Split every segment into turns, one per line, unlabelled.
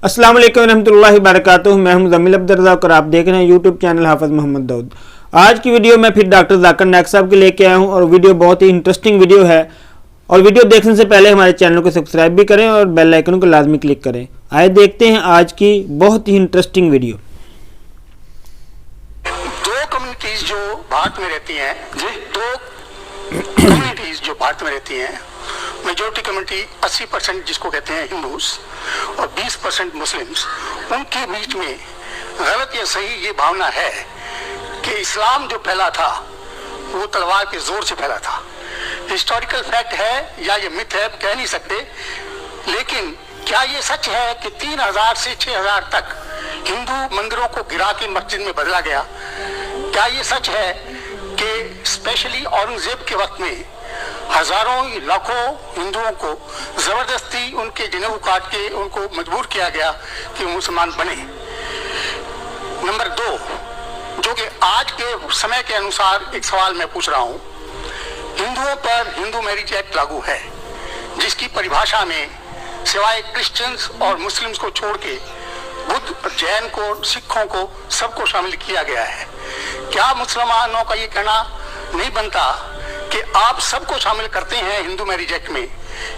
अस्सलाम वालेकुम रहमतुल्लाहि वबरकातुहू। मैं हूं ज़मील अब्दुर्रज़ाक और आप देख रहे हैं यूट्यूब चैनल हाफ़िज़ मोहम्मद दाऊद। आज की वीडियो मैं फिर डॉक्टर ज़ाकिर नायक साहब के लेके आया हूं और वीडियो बहुत ही इंटरेस्टिंग वीडियो है। और वीडियो देखने से पहले हमारे चैनल को सब्सक्राइब भी करें और बेल आइकन को लाजमी क्लिक करें। आइए देखते हैं आज की बहुत ही इंटरेस्टिंग वीडियो।
दो कम्युनिटीज जो भारत में रहती हैं, दो कम्युनिटीज जो भारत में रहती हैं, मेजोरिटी कम्युनिटी 80% जिसको कहते हैं हिंदूज और 20% मुस्लिम्स, उनके बीच में गलत या सही ये भावना है कि इस्लाम जो फैला था वो तलवार के जोर से फैला था। हिस्टोरिकल फैक्ट है या ये मिथ है कह नहीं सकते, लेकिन क्या ये सच है कि 3000 से 6000 तक हिंदू मंदिरों को गिरा के मस्जिद में बदला गया? क्या ये सच है कि स्पेशली औरंगजेब के वक्त में हजारों लाखों हिंदुओं को जबरदस्ती उनके जनेऊ काट के उनको मजबूर किया गया कि मुसलमान बने? नंबर 2, जो कि आज के समय के अनुसार एक सवाल मैं पूछ रहा हूं, हिंदुओं पर हिंदू मैरिज एक्ट लागू है जिसकी परिभाषा में सिवाय क्रिश्चियंस और मुस्लिम्स को छोड़ के बुद्ध, जैन को, सिखों को, सबको शामिल किया गया है। क्या मुसलमानों का ये कहना नहीं बनता कि आप सबको शामिल करते हैं हिंदू मैरिज एक्ट में,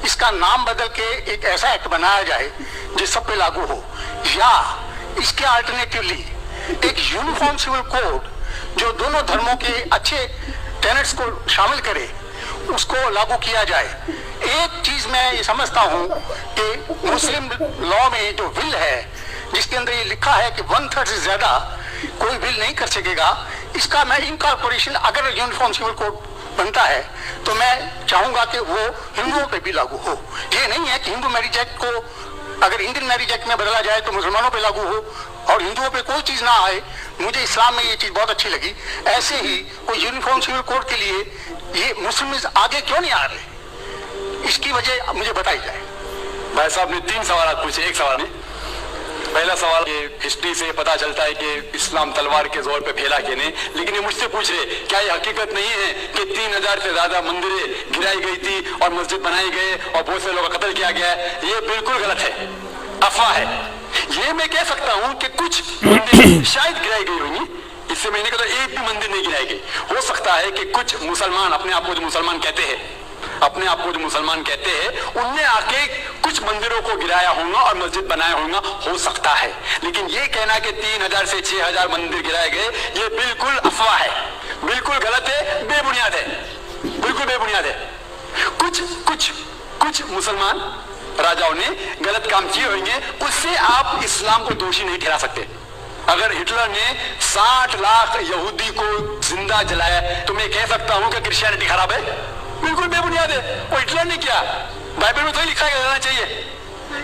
इसका नाम बदल के एक ऐसा एक्ट बनाया जाए जो सब पे लागू हो, या इसके अल्टरनेटिवली एक यूनिफॉर्म सिविल कोड जो दोनों धर्मों के अच्छे टेनेट्स को शामिल करे उसको लागू किया जाए? एक चीज मैं ये समझता हूँ कि मुस्लिम लॉ में जो विल है जिसके अंदर ये लिखा है कि 1/3 से ज्यादा कोई विल नहीं कर सकेगा, इसका मैं इनकॉर्पोरेशन अगर यूनिफॉर्म सिविल कोड बनता है तो मैं चाहूंगा कि वो हिंदुओं पे भी लागू हो। ये नहीं है कि हिंदू मैरिज एक्ट को अगर इंडियन मैरिज एक्ट में बदला जाए तो मुसलमानों पे लागू हो और हिंदुओं पे कोई चीज ना आए। मुझे इस्लाम में ये चीज बहुत अच्छी लगी। ऐसे ही कोई यूनिफॉर्म सिविल कोड के लिए ये मुस्लिम आगे क्यों नहीं आ रहे, इसकी वजह मुझे बताई जाए।
भाई साहब ने 3 सवाल पूछे एक सवाल में। पहला सवाल, ये हिस्ट्री से पता चलता है कि इस्लाम तलवार के जोर पे फैला कि नहीं, लेकिन ये मुझसे पूछ रहे क्या ये हकीकत नहीं है कि 3000 से ज्यादा मंदिरें गिराई गई थी और मस्जिद बनाए गए और बहुत से लोगों का कत्ल किया गया है? ये बिल्कुल गलत है, अफवाह है। ये मैं कह सकता हूं कि कुछ मंदिर शायद गिराई गई होंगी, इससे मैंने कहा एक भी मंदिर नहीं गिराई गई। हो सकता है कि कुछ मुसलमान अपने आप को जो मुसलमान कहते हैं उनने आके कुछ मंदिरों को गिराया होगा और मस्जिद बनाया होगा, हो सकता है। लेकिन ये कहना कि 3000 से 6000 मंदिर गिराए गए, ये बिल्कुल अफवाह है, बिल्कुल गलत है, बेबुनियाद है, बिल्कुल बेबुनियाद है। कुछ मुसलमान राजाओं ने गलत काम किए होंगे, उससे आप इस्लाम को दोषी नहीं ठहरा सकते। अगर हिटलर ने 60 लाख यहूदी को जिंदा जलाया तो मैं कह सकता हूं कि क्रिश्चियनिटी खराब है? बिल्कुल बेबुनियाद है, वो हिटलर ने किया, बाइबल में तो ही लिखा जाना चाहिए।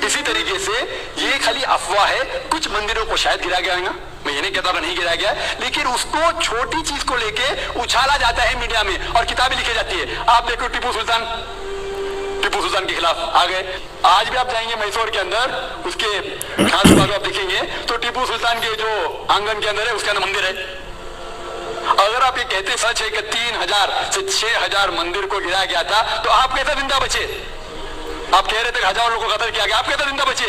इसी तरीके से ये खाली अफवाह है। कुछ मंदिरों को शायद गिराया गया है, मैं ये नहीं कहता नहीं गिराया गया, लेकिन उसको छोटी चीज को लेके उछाला जाता है मीडिया में और किताबें लिखी जाती है। आप देखो टिप्पू सुल्तान के खिलाफ आ गए। आज भी आप जाएंगे मैसूर के अंदर, उसके खास बाजू आप देखेंगे तो टिप्पू सुल्तान के जो आंगन के अंदर है उसके अंदर मंदिर है। अगर आप ये कहते सच है कि 3000 से 6000 मंदिर को गिराया गया था तो आप कैसे जिंदा बचे? आप कह रहे थे हजारों लोगों को कत्ल किया गया, आप कैसे जिंदा बचे?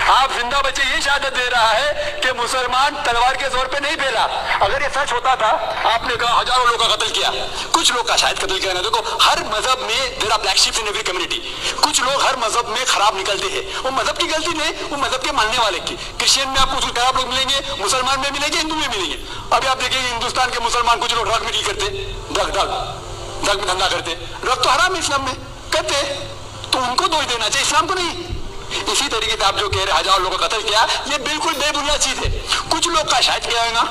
आप जिंदा बचे ये शहादत दे रहा है कि मुसलमान तलवार के जोर पे नहीं फैला। अगर ये सच होता था, आपने कहा हजारों लोगों का कत्ल किया, कुछ लोग का शायद कत्ल किया ना। देखो हर मजहब में there are black sheeps in every community. कुछ लोग हर मजहब में खराब निकलते हैं, वो मजहब की गलती नहीं, वो मजहब के मानने वाले की। क्रिश्चियन में आपको कुछ खराब लोग मिलेंगे, मुसलमान में मिलेंगे, हिंदू में मिलेंगे। अभी आप देखेंगे हिंदुस्तान के मुसलमान कुछ लोग ड्रग में डील करते, ड्रग में धंधा करते। ड्रग तो हराम है इस्लाम में, कहते तो उनको दोष देना चाहिए, इस्लाम को नहीं। इसी तरीके से आप जो कह रहे हजारों लोगों का कत्ल किया, ये बिल्कुल बेबुनियाद चीज है। कुछ लोग का शायद किया होगा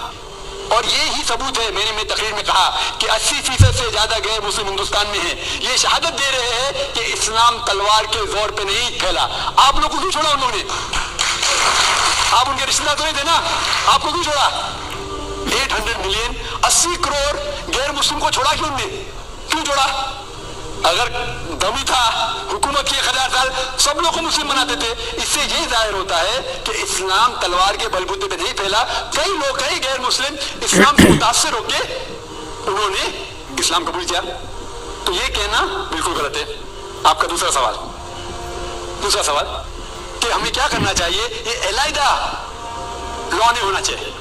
और ये ही सबूत है। मैंने तकरीर में कहा कि 80% से ज्यादा गैर मुस्लिम हिंदुस्तान में है। ये शहादत दे रहे हैं कि इस्लाम तलवार के जोर पे नहीं फैला। आप लोग को क्यों छोड़ा उन्होंने? आप उनके रिश्तेदार तो नहीं थे ना, आपको क्यों छोड़ा? 800 मिलियन 80 करोड़ गैर मुस्लिम को छोड़ा क्यों छोड़ा? अगर दमी था हुकूमत की 1000 साल सब लोग को मुस्लिम बनाते थे। इससे ये जाहिर होता है कि इस्लाम तलवार के बलबूते पे नहीं फैला। कई गैर मुस्लिम इस्लाम से मुतासिर होके उन्होंने इस्लाम कबूल किया, तो ये कहना बिल्कुल गलत है। आपका दूसरा सवाल کہ ہمیں کیا کرنا چاہیے, یہ علیحدہ لا نہیں ہونا چاہیے,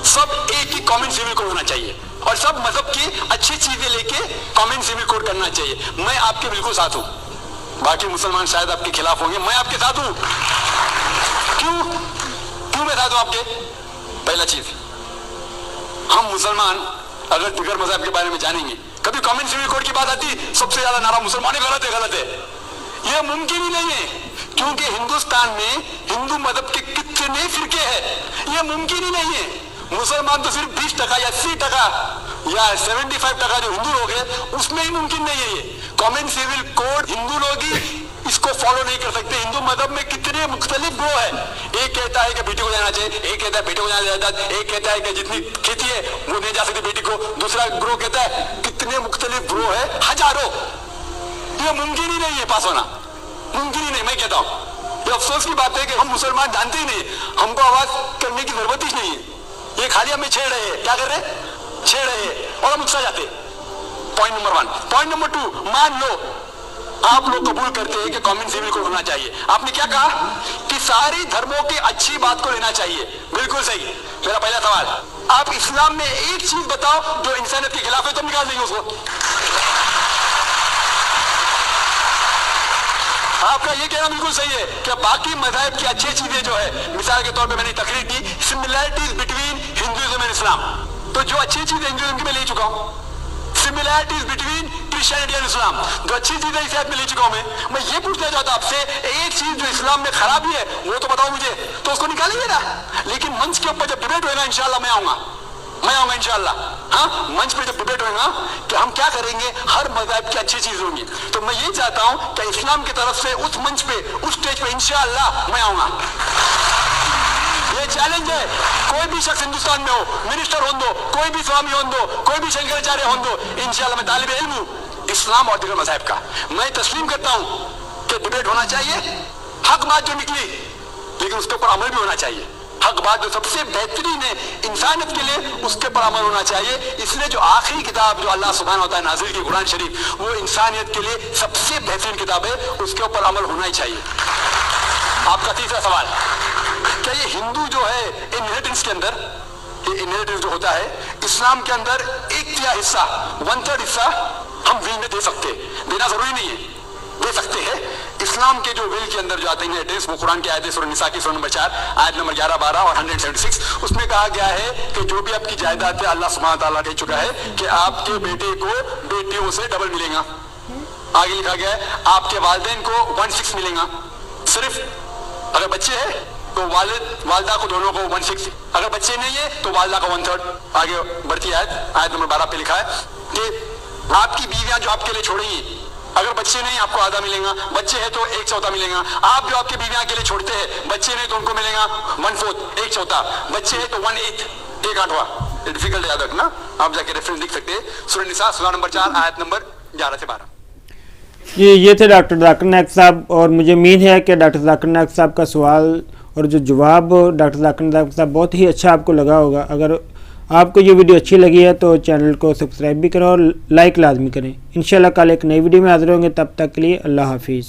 سب ایک ہی کامن سول کوڈ ہونا چاہیے, اور سب مذہب کی اچھی چیزیں لے کے کامن سول کوڈ کرنا چاہیے. میں آپ کے بالکل ساتھ ہوں, باقی مسلمان شاید آپ کے خلاف ہوں گے, میں آپ کے ساتھ ہوں. کیوں میں ساتھ ہوں آپ کے؟ پہلا چیز, ہم مسلمان اگر دیگر مذہب کے بارے میں جانیں گے, کبھی کامن سول کوڈ کی بات آتی سب سے زیادہ نعرہ مسلمان غلط ہے, غلط ہے. یہ ممکن ہی نہیں ہے, کیونکہ ہندوستان میں ہندو مذہب کے کتنے فرقے ہیں, یہ ممکن ہی نہیں ہے. مسلمان تو صرف 20% یا 80% یا 75% جو ہندو لوگ ہیں اس میں ہی ممکن نہیں ہے. یہ کامن سول کوڈ ہندو لوگ ہی اس کو فالو نہیں کر سکتے. ہندو مذہب میں کتنے مختلف گروہ ہیں, ایک کہتا ہے کہ بیٹی کو جانا چاہیے, ایک کہتا ہے بیٹے کو جانا جائیداد, ایک کہتا ہے کہ جتنی کھیتی ہے وہ نہیں جا سکتی بیٹی کو, دوسرا گروہ کہتا ہے, کتنے مختلف گروہ ہیں, ہزاروں. یہ ممکن ہی نہیں ہے پاس ہونا, ممکن ہی نہیں. میں کہتا ہوں یہ افسوس کی بات ہے کہ ہم مسلمان جانتے ہی نہیں, ہم کو آواز کرنے کی ضرورت ہی نہیں ہے. یہ خالی ہمیں چھیڑ رہے ہیں, کیا کر رہے ہیں, چھیڑ رہے ہیں, اور ہم اکسا جاتے. Point number 1. پوائنٹ نمبر 2, مان لو آپ لوگ قبول کرتے ہیں کہ کامن سول کوڈ ہونا چاہیے. آپ نے کیا کہا کہ ساری دھرموں کی اچھی بات کو لینا چاہیے, بالکل صحیح. میرا پہلا سوال, آپ اسلام میں ایک چیز بتاؤ جو انسانیت کے خلاف ہے, تو نکال دیں گے اس کو. آپ کا یہ کہنا بالکل صحیح ہے کہ باقی مذاہب کی اچھی چیزیں جو ہے, مثال کے طور پہ میں نے تقریر کی سملیرٹیز بٹوین ہندوازم اینڈ اسلام, تو جو اچھی چیزیں ہندوازم کی میں لے چکا ہوں, سملیرٹیز بٹوین کرسچینٹی اینڈ اسلام, جو اچھی چیزیں اس آیت میں لے چکا ہوں. میں یہ پوچھنا چاہتا ہوں آپ سے, ایک چیز جو اسلام میں خرابی ہے وہ تو بتاؤ مجھے, تو اس کو نکالیں گے نا. لیکن منچ کے اوپر جب ڈیبیٹ ہوئے گا انشاءاللہ میں آؤں گا انشاءاللہ. ہاں, منچ پہ جب ڈیبیٹ ہوئے گا کہ ہم کیا کریں گے, ہر مذہب کی اچھی چیز ہوگی, تو میں یہ چاہتا ہوں کہ اسلام کی طرف سے اس منچ پہ, اس اسٹیج پہ انشاءاللہ میں آؤں گا. یہ چیلنج ہے, کوئی بھی شخص ہندوستان میں ہو, منسٹر ہوں دو, کوئی بھی سوامی ہوں دو, کوئی بھی شنکراچاریہ ہوں دو, انشاءاللہ میں طالب علم ہوں اسلام اور دیگر مذاہب کا. میں تسلیم کرتا ہوں کہ ڈیبیٹ ہونا چاہیے, حق بات جو نکلی لیکن اس کے اوپر عمل بھی ہونا چاہیے. حق بات جو سب سے بہترین ہے انسانیت کے لیے, اس کے پر عمل ہونا چاہیے. اس لیے جو آخری کتاب جو اللہ سبحانہ وتعالی نازل کی قرآن شریف, وہ انسانیت کے لیے سب سے بہترین کتاب ہے, اس کے اوپر عمل ہونا ہی چاہیے. آپ کا تیسرا سوال, کیا یہ ہندو جو ہے انہیریٹنس کے اندر, یہ انہیریٹنس جو ہوتا ہے اسلام کے اندر 1/3 حصہ, 1/3 حصہ ہم ول میں دے سکتے, دینا ضروری نہیں ہے, دے سکتے ہیں. اسلام کے جو ول کے اندر جو آتے ہیں ایڈریس, وہ قرآن کی آیت ہے سورہ نساء کی سورہ نمبر 4 آیت نمبر 11, 12 اور 176. اس میں کہا گیا ہے کہ جو بھی آپ کی جائیداد ہے, اللہ سبحانہ تعالیٰ کہہ چکا ہے کہ آپ کے بیٹے کو بیٹیوں سے ڈبل ملے گا. آگے لکھا گیا ہے آپ کے والدین کو 1/6 ملے گا. صرف اگر بچے ہیں تو والدہ کو دونوں کو 1/6, اگر بچے نہیں ہے تو والدہ کا 1/3. آگے بڑھتی آیت نمبر 12 پہ لکھا ہے کہ آپ کی بیویاں جو آپ کے لیے چھوڑیں گی, اگر بچے نہیں آپ کو آدھا ملے گا, بچے ہے تو 1/4 ملے گا. آپ جو آپ کی بیویاں کے لیے چھوڑتے ہیں, بچے نہیں تو ان کو ملے گا 1/4, 1/4, بچے ہے تو 1/8, 1/8. ڈیفیکلٹ یاد رکھنا, آپ جا کے ریفرنس لکھ سکتے ہیں, سورہ نساء سورہ نمبر 4 آیت نمبر 11 سے 12.
یہ تھے ڈاکٹر ذاکر نائک صاحب, اور مجھے امید ہے کہ ڈاکٹر ذاکر نائک صاحب کا سوال اور جو جواب ڈاکٹر ذاکر نائک صاحب بہت ہی اچھا آپ کو لگا ہوگا. اگر آپ کو یہ ویڈیو اچھی لگی ہے تو چینل کو سبسکرائب بھی کریں اور لائک لازمی کریں. انشاءاللہ کل ایک نئی ویڈیو میں حاضر ہوں گے, تب تک کے لیے اللہ حافظ.